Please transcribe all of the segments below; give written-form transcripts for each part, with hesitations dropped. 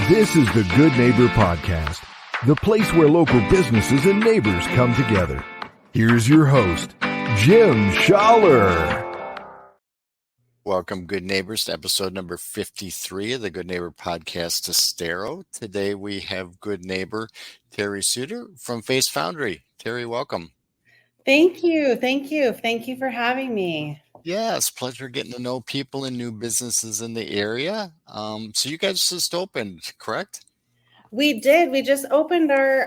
This is the Good Neighbor Podcast, the place where local businesses and neighbors come together. Here's your host, Jim Schaller. Welcome, good neighbors, to episode number 53 of the Good Neighbor Podcast to Stero. Today we have good neighbor Terri Soutor from Face Foundrie. Terri, welcome. Thank you. Thank you for having me. Yeah, it's a pleasure getting to know people and new businesses in the area. So you guys just opened, correct? We did. We just opened our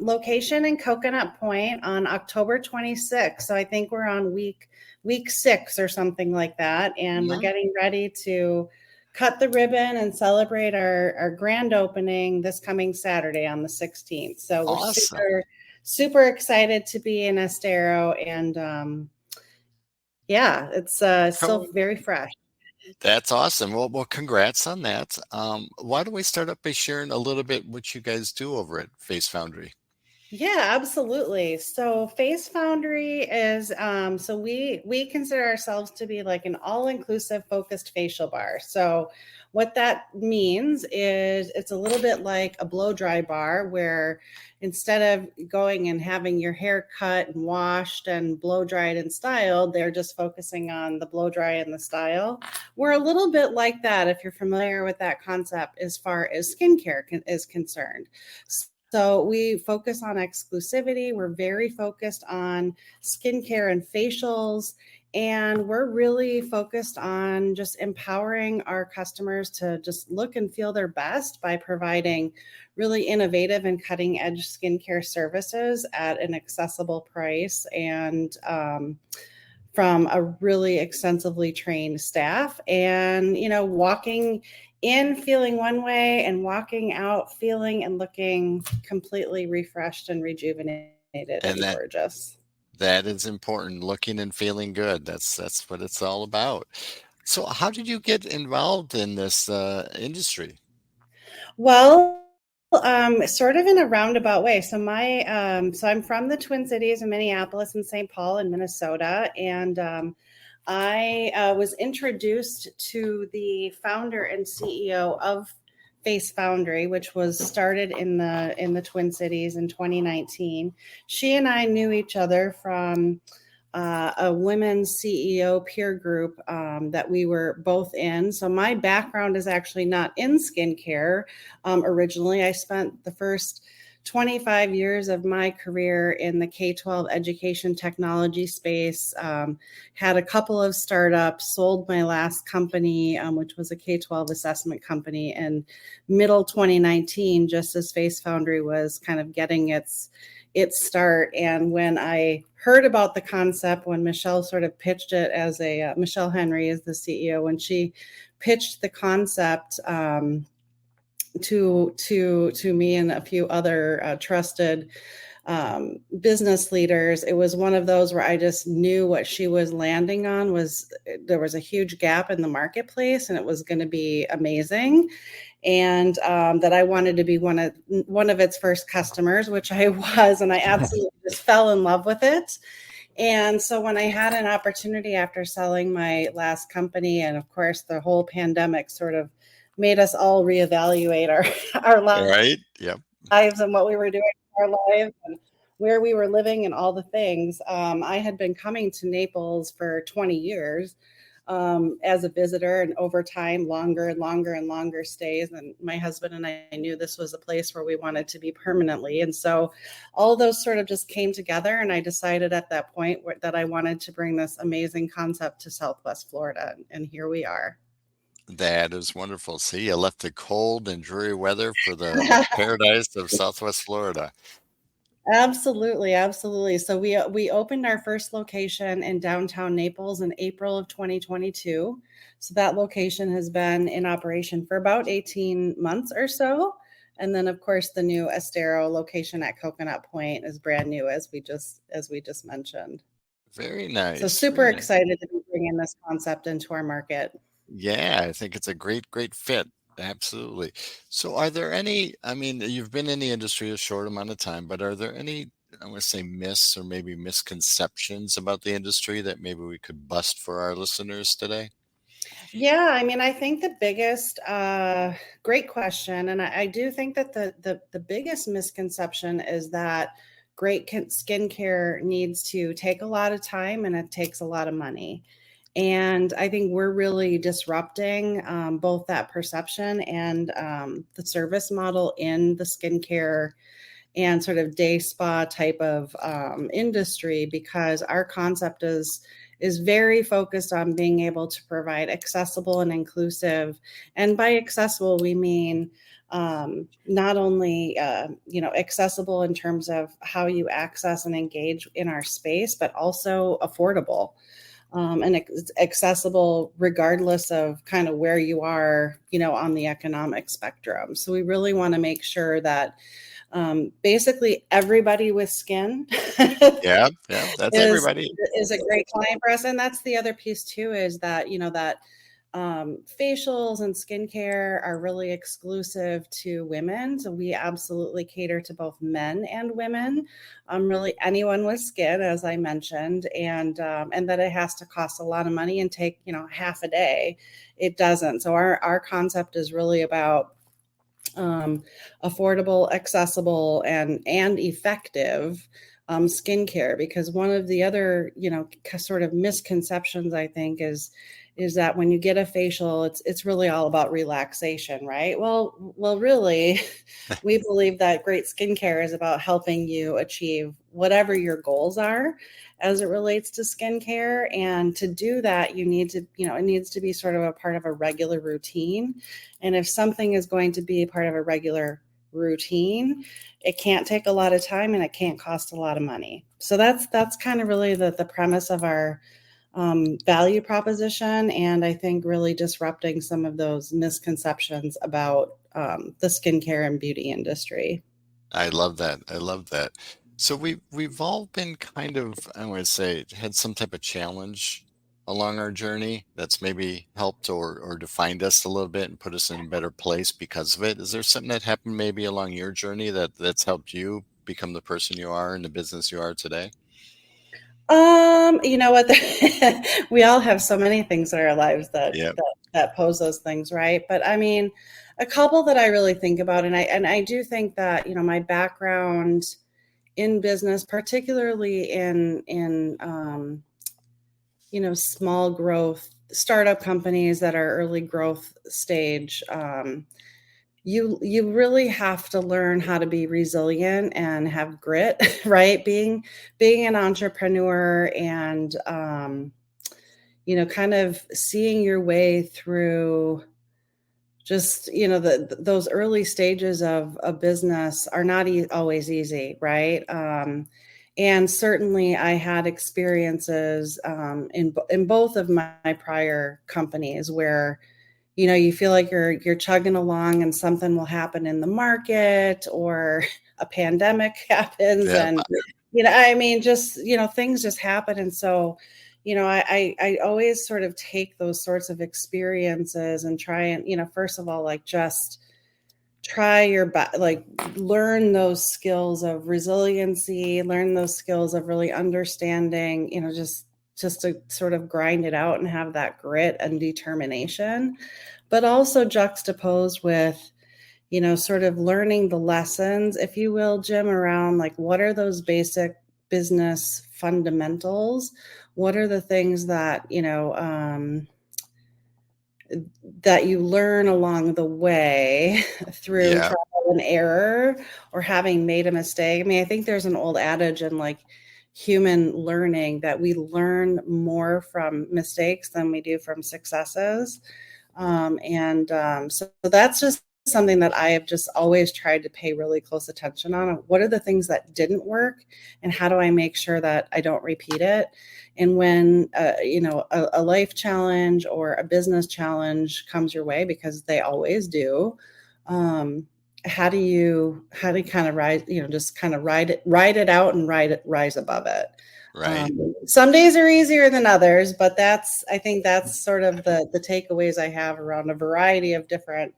location in Coconut Point on October 26th. So I think we're on week 6 or something like that. And we're getting ready to cut the ribbon and celebrate our grand opening this coming Saturday on the 16th. So we're awesome. super excited to be in Estero, and it's still very fresh. That's awesome. Well, congrats on that. Why don't we start up by sharing a little bit what you guys do over at Face Foundrie? Yeah, absolutely. So Face Foundrie is, so we consider ourselves to be like an all-inclusive focused facial bar. So what that means is it's a little bit like a blow dry bar where instead of going and having your hair cut and washed and blow dried and styled, they're just focusing on the blow dry and the style. We're a little bit like that, if you're familiar with that concept, as far as skincare is concerned. So we focus on exclusivity. We're very focused on skincare and facials, and we're really focused on just empowering our customers to just look and feel their best by providing really innovative and cutting edge skincare services at an accessible price and from a really extensively trained staff. And, walking in feeling one way and walking out feeling and looking completely refreshed and rejuvenated and gorgeous. That is important, looking and feeling good. That's what it's all about. So how did you get involved in this industry? Well, sort of in a roundabout way. So I'm from the Twin Cities in Minneapolis and St. Paul in Minnesota. And I was introduced to the founder and CEO of Face Foundrie, which was started in the Twin Cities in 2019. She and I knew each other from a women's CEO peer group that we were both in. So my background is actually not in skincare. Originally, I spent the first 25 years of my career in the K-12 education technology space, had a couple of startups, sold my last company, which was a K-12 assessment company, in middle 2019, just as Face Foundrie was kind of getting its start. And when I heard about the concept, when Michelle sort of pitched it as Michelle Henry is the CEO, when she pitched the concept to me and a few other trusted business leaders, it was one of those where I just knew what she was landing on was there was a huge gap in the marketplace and it was going to be amazing. And that I wanted to be one of its first customers, which I was, and I absolutely just fell in love with it. And so when I had an opportunity after selling my last company, and of course the whole pandemic sort of made us all reevaluate our lives, right? Yep. Lives and what we were doing in our lives and where we were living and all the things. I had been coming to Naples for 20 years. As a visitor, and over time, longer and longer stays. And my husband and I knew this was a place where we wanted to be permanently. And so all those sort of just came together. And I decided at that point that I wanted to bring this amazing concept to Southwest Florida. And here we are. That is wonderful. See, you left the cold and dreary weather for the paradise of Southwest Florida. Absolutely. So we opened our first location in downtown Naples in April of 2022. So that location has been in operation for about 18 months or so. And then of course the new Estero location at Coconut Point is brand new, as we just mentioned. Very nice. So super excited to be bringing this concept into our market. Yeah, I think it's a great fit. Absolutely. So are there any, you've been in the industry a short amount of time, but are there any, I want to say myths or maybe misconceptions about the industry that maybe we could bust for our listeners today? Yeah, I mean, I think the biggest, great question, and I do think that the biggest misconception is that skincare needs to take a lot of time and it takes a lot of money. And I think we're really disrupting both that perception and the service model in the skincare and sort of day spa type of industry, because our concept is very focused on being able to provide accessible and inclusive. And by accessible, we mean not only accessible in terms of how you access and engage in our space, but also affordable. And accessible regardless of kind of where you are, on the economic spectrum. So we really want to make sure that basically everybody with skin Yeah, yeah, that's is everybody. is a great client for us. And that's the other piece too, is that facials and skincare are really exclusive to women. So we absolutely cater to both men and women, really anyone with skin, as I mentioned, and that it has to cost a lot of money and take half a day. It doesn't. So our concept is really about affordable, accessible, and effective skincare. Because one of the other, sort of misconceptions, I think, is that when you get a facial, it's really all about relaxation, right? Well, really, we believe that great skincare is about helping you achieve whatever your goals are as it relates to skincare. And to do that, you need to, it needs to be sort of a part of a regular routine. And if something is going to be a part of a regular routine, it can't take a lot of time and it can't cost a lot of money. So that's kind of really the premise of our value proposition. And I think really disrupting some of those misconceptions about the skincare and beauty industry. I love that. I love that. So we've all been kind of, I want to say, had some type of challenge along our journey that's maybe helped or defined us a little bit and put us in a better place because of it. Is there something that happened maybe along your journey that's helped you become the person you are and the business you are today? You know what? We all have so many things in our lives Yeah. that pose those things, right? But I mean, a couple that I really think about, and I do think that my background in business, particularly in small growth startup companies that are early growth stage. You really have to learn how to be resilient and have grit, right? Being an entrepreneur and kind of seeing your way through just those early stages of a business are not always easy, right? And certainly I had experiences in both of my prior companies where you feel like you're chugging along and something will happen in the market or a pandemic happens. Yeah. And I mean, just things just happen. And so I always sort of take those sorts of experiences and try and first of all, like, just try your best, like, learn those skills of resiliency, learn those skills of really understanding, just to sort of grind it out and have that grit and determination, but also juxtaposed with sort of learning the lessons, if you will, Jim, around like what are those basic business fundamentals, what are the things that that you learn along the way through Yeah. trial and error or having made a mistake. I mean, I think there's an old adage in like human learning that we learn more from mistakes than we do from successes. So that's just something that I have just always tried to pay really close attention on. What are the things that didn't work, and how do I make sure that I don't repeat it? And when a life challenge or a business challenge comes your way, because they always do, how do you kind of rise, just kind of ride it out and rise above it. Right. Some days are easier than others, but I think that's sort of the takeaways I have around a variety of different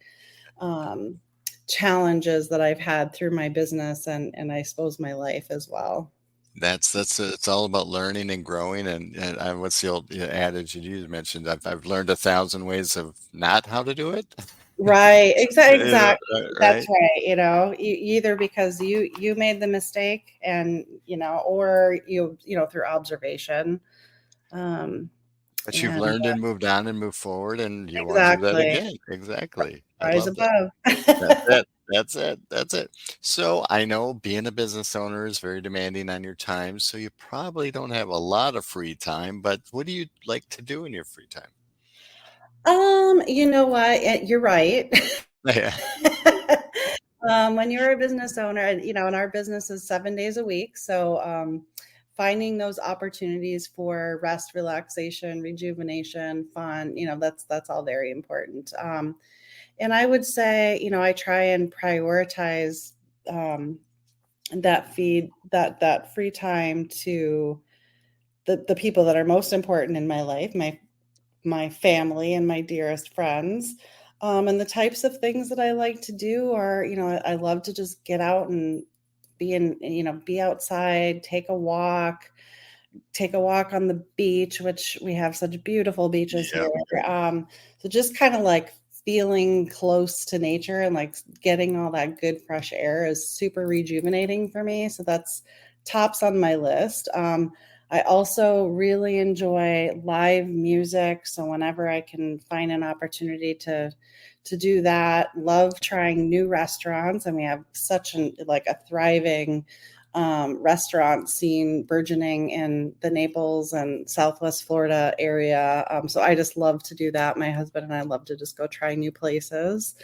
challenges that I've had through my business and I suppose my life as well. It's all about learning and growing. And what's the old adage you mentioned? I've learned 1,000 ways of not how to do it. Right. Exactly. That's Right. right. Either because you made the mistake and, or through observation. Um, But you've and learned and moved on and moved forward, and you want to do that exactly. again. Exactly. I Rise love that. above. That's it. That's it. That's it. So I know being a business owner is very demanding on your time. So you probably don't have a lot of free time, but what do you like to do in your free time? You know what? You're right. Yeah. When you're a business owner, and our business is 7 days a week. So, finding those opportunities for rest, relaxation, rejuvenation, fun, that's all very important. And I would say, I try and prioritize, that free time to the people that are most important in my life, my family and my dearest friends. And the types of things that I like to do are, I love to just get out and be outside, take a walk on the beach, which we have such beautiful beaches here. Yep. So just kind of like feeling close to nature and like getting all that good fresh air is super rejuvenating for me. So that's tops on my list. I also really enjoy live music. So whenever I can find an opportunity to do that, love trying new restaurants, and we have such a thriving restaurant scene burgeoning in the Naples and Southwest Florida area. So I just love to do that. My husband and I love to just go try new places.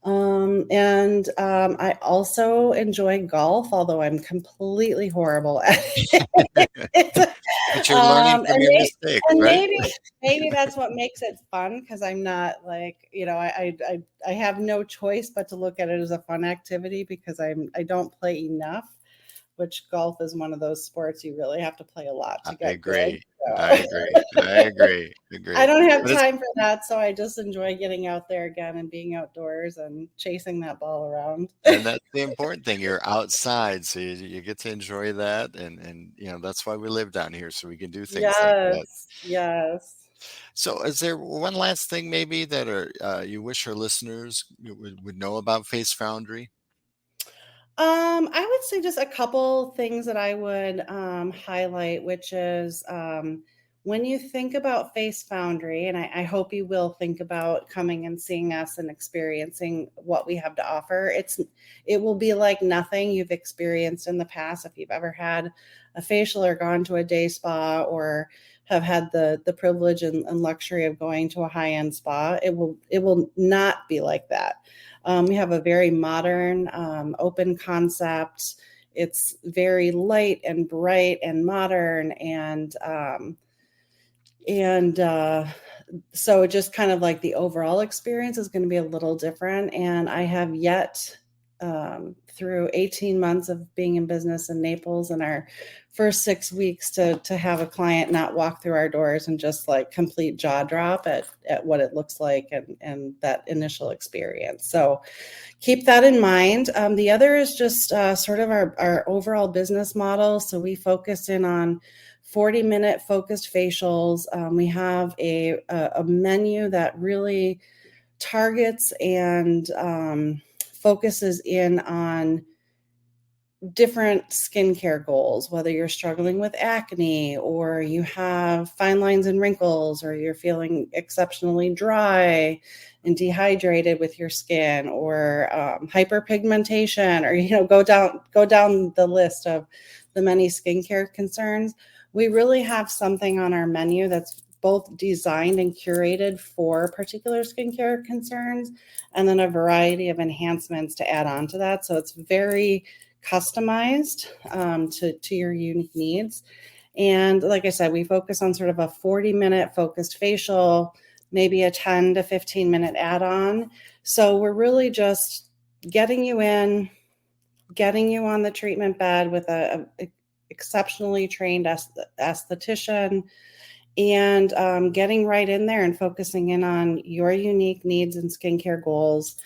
And I also enjoy golf, although I'm completely horrible at it. But you're learning from And, your mistakes, right? maybe that's what makes it fun because I'm not like, I have no choice but to look at it as a fun activity because I don't play enough, which golf is one of those sports you really have to play a lot I to get good. agree. I So agree. I agree. I Agree. don't have But it's time for that, so I just enjoy getting out there again and being outdoors and chasing that ball around. and that's the important thing. You're outside, so you get to enjoy that, and that's why we live down here, so we can do things like that. Yes, yes. So, is there one last thing maybe that you wish our listeners would know about Face Foundry? I would say just a couple things that I would highlight, which is when you think about Face Foundry, and I hope you will think about coming and seeing us and experiencing what we have to offer. It will be like nothing you've experienced in the past. If you've ever had a facial or gone to a day spa or have had the privilege and luxury of going to a high-end spa, it will not be like that. We have a very modern, open concept. It's very light and bright and modern, and so just kind of like the overall experience is going to be a little different. And I have yet, through 18 months of being in business in Naples and our first 6 weeks to have a client not walk through our doors and just like complete jaw drop at what it looks like and that initial experience. So keep that in mind. The other is just sort of our overall business model. So we focus in on 40-minute focused facials. We have a menu that really targets and focuses in on different skincare goals, whether you're struggling with acne or you have fine lines and wrinkles, or you're feeling exceptionally dry and dehydrated with your skin, or hyperpigmentation, or go down the list of the many skincare concerns. We really have something on our menu that's both designed and curated for particular skincare concerns, and then a variety of enhancements to add on to that. So it's very customized to your unique needs. And like I said, we focus on sort of a 40-minute focused facial, maybe a 10 to 15-minute add-on. So we're really just getting you in, getting you on the treatment bed with a exceptionally trained esthetician, and getting right in there and focusing in on your unique needs and skincare goals.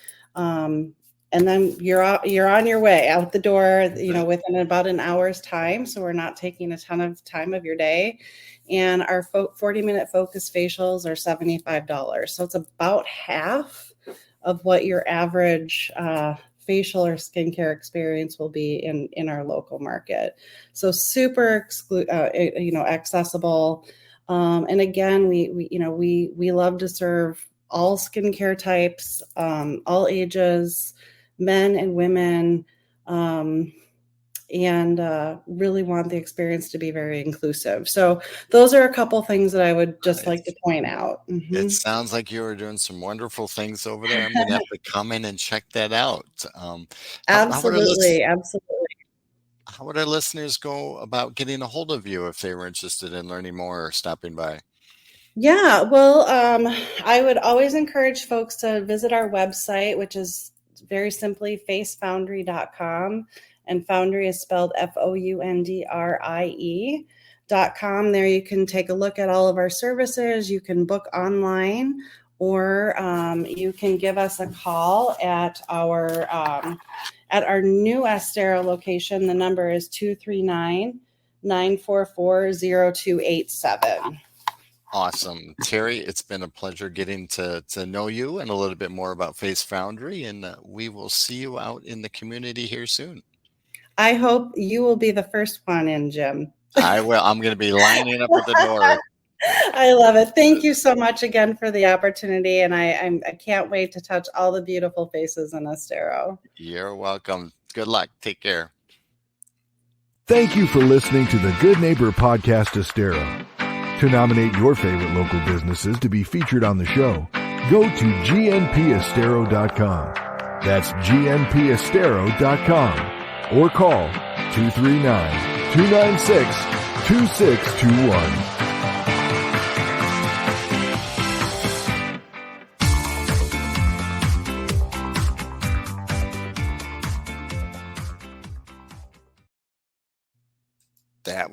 and then you're on your way out the door, within about an hour's time. So we're not taking a ton of time of your day. And our 40-minute focus facials are $75. So it's about half of what your average facial or skincare experience will be in our local market. So super accessible. And again, we love to serve all skincare types, all ages, men and women, and really want the experience to be very inclusive. So those are a couple things that I would just like to point out. Mm-hmm. It sounds like you are doing some wonderful things over there. I'm going to have to come in and check that out. Absolutely. How would our listeners go about getting a hold of you if they were interested in learning more or stopping by? Yeah, well, I would always encourage folks to visit our website, which is very simply facefoundrie.com. And Foundry is spelled FOUNDRIE.com. There you can take a look at all of our services. You can book online, or you can give us a call at our new Estero location. The number is 239-944-0287. Awesome. Terri, it's been a pleasure getting to know you and a little bit more about Face Foundrie, and we will see you out in the community here soon. I hope you will be the first one in, Jim. I will. I'm going to be lining up at the door. I love it. Thank you so much again for the opportunity, and I can't wait to touch all the beautiful faces in Estero. You're welcome. Good luck. Take care. Thank you for listening to the Good Neighbor Podcast Estero. To nominate your favorite local businesses to be featured on the show, go to gnpestero.com. That's gnpestero.com. Or call 239-296-2621. That